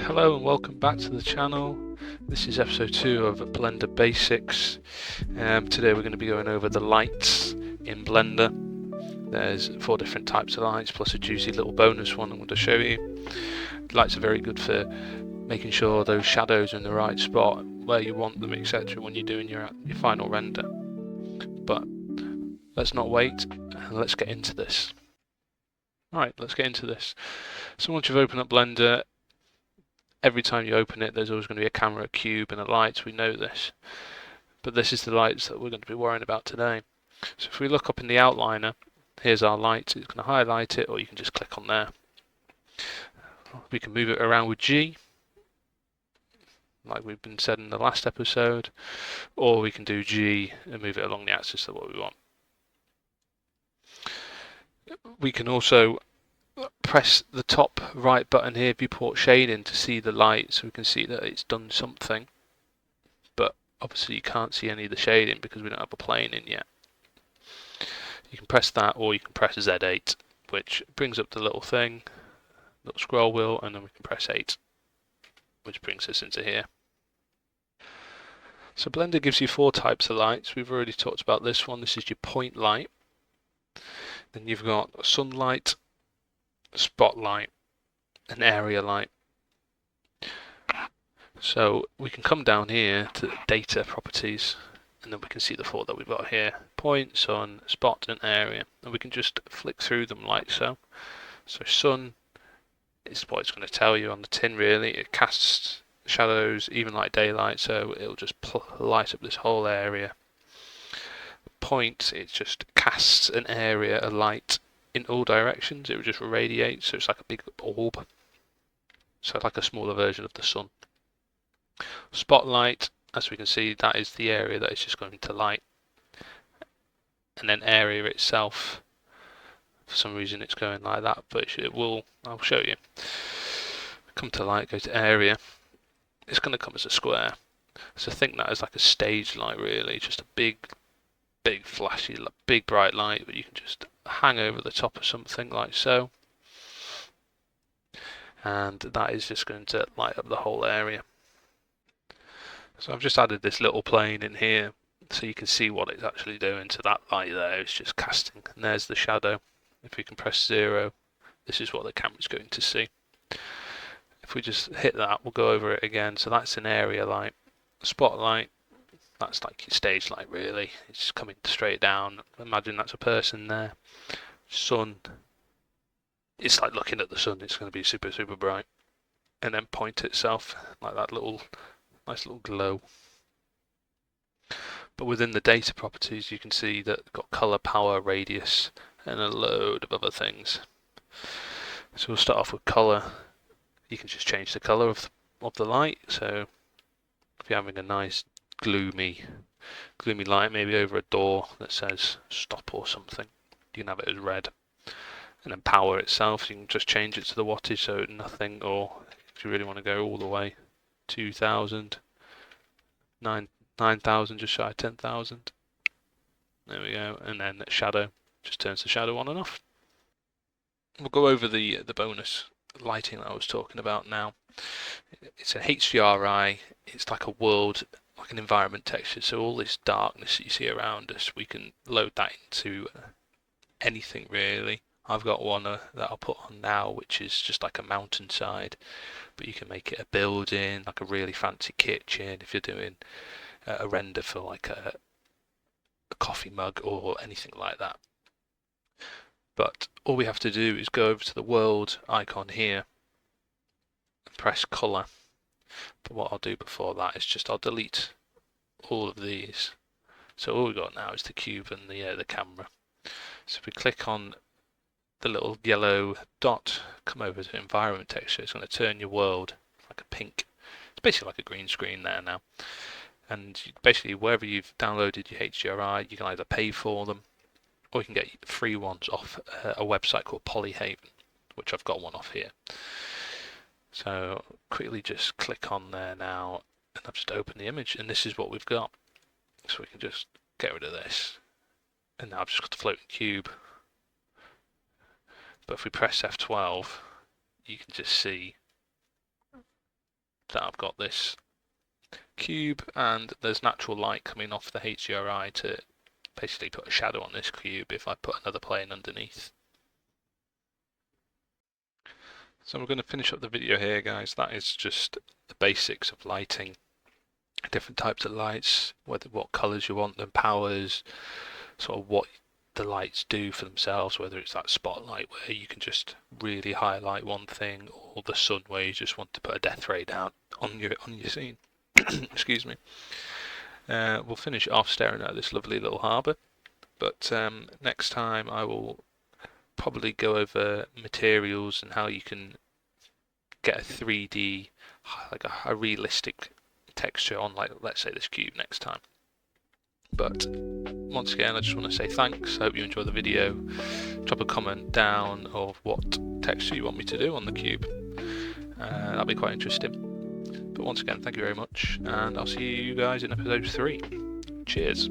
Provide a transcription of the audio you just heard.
Hello and welcome back to the channel. This is episode 2 of Blender Basics. Today we're going to be going over the lights in Blender. There's 4 different types of lights plus a juicy little bonus one I'm going to show you. Lights are very good for making sure those shadows are in the right spot where you want them, etc. when you're doing your final render. But let's not wait and let's get into this. Alright, let's get into this. So once you've opened up Blender, every time you open it, there's always going to be a camera, a cube, and a light. We know this. But this is the lights that we're going to be worrying about today. So if we look up in the outliner, here's our light. It's going to highlight it, or you can just click on there. We can move it around with G, like we've been said in the last episode, or we can do G and move it along the axis of what we want. We can also press the top right button here, viewport shading, to see the light, so we can see that it's done something. But obviously you can't see any of the shading because we don't have a plane in yet. You can press that, or you can press Z8, which brings up the little thing, little scroll wheel, and then we can press 8, which brings us into here. So Blender gives you 4 types of lights. We've already talked about this one. This is your point light. Then you've got sunlight, spotlight, and area light. So we can come down here to data properties, and then we can see the 4 that we've got here: point, sun, spot, and area. And we can just flick through them like so. So sun is what it's going to tell you on the tin, really. It casts shadows even like daylight, so it'll just light up this whole area. Point, it just casts an area of light in all directions. It will just radiate, so it's like a big orb. So like a smaller version of the sun. Spotlight, as we can see, that is the area that it's just going to light. And then area itself, for some reason it's going like that, but it will, I'll show you. Come to light, go to area. It's going to come as a square. So think that as like a stage light, really, just a big flashy, big bright light that you can just hang over the top of something like so. And that is just going to light up the whole area. So I've just added this little plane in here so you can see what it's actually doing. So that light there is just casting, and there's the shadow. If we can press 0, this is what the camera's going to see. If we just hit that, we'll go over it again. So that's an area light. Spotlight, that's like your stage light, really. It's just coming straight down. Imagine that's a person there. Sun, it's like looking at the sun. It's going to be super bright. And then point itself, like that little nice little glow. But within the data properties, you can see that it's got color, power, radius, and a load of other things. So we'll start off with color. You can just change the color of the light. So if you're having a nice gloomy light, maybe over a door that says stop or something, you can have it as red. And then power itself, you can just change it to the wattage, so nothing, or if you really want to go all the way, 2,000, 9,000, just shy of 10,000. There we go. And then shadow, just turns the shadow on and off. We'll go over the bonus lighting that I was talking about now. It's a HDRI. It's like a world, like an environment texture. So all this darkness that you see around us, we can load that into anything, really. I've got one that I'll put on now, which is just like a mountainside, but you can make it a building, like a really fancy kitchen if you're doing a render for like a coffee mug or anything like that. But all we have to do is go over to the world icon here and press color. But what I'll do before that is just I'll delete all of these. So all we've got now is the cube and the camera. So if we click on the little yellow dot, come over to environment texture, it's going to turn your world like a pink. It's basically like a green screen there now. And basically wherever you've downloaded your HDRI, you can either pay for them or you can get free ones off a website called Polyhaven, which I've got one off here. So quickly just click on there now, and I've just opened the image, and this is what we've got. So we can just get rid of this, and now I've just got the floating cube. But if we press F12, you can just see that I've got this cube and there's natural light coming off the HDRI to basically put a shadow on this cube if I put another plane underneath. So we're going to finish up the video here, guys. That is just the basics of lighting, different types of lights, what colours you want them, powers, sort of what the lights do for themselves, whether it's that spotlight where you can just really highlight one thing, or the sun where you just want to put a death ray down on your scene. Excuse me. We'll finish off staring at this lovely little harbour, but next time I will probably go over materials and how you can get a 3D, like a realistic texture on, like, let's say this cube next time. But once again, I just want to say thanks. I hope you enjoyed the video. Drop a comment down of what texture you want me to do on the cube. That'll be quite interesting. But once again, thank you very much, and I'll see you guys in episode 3. Cheers.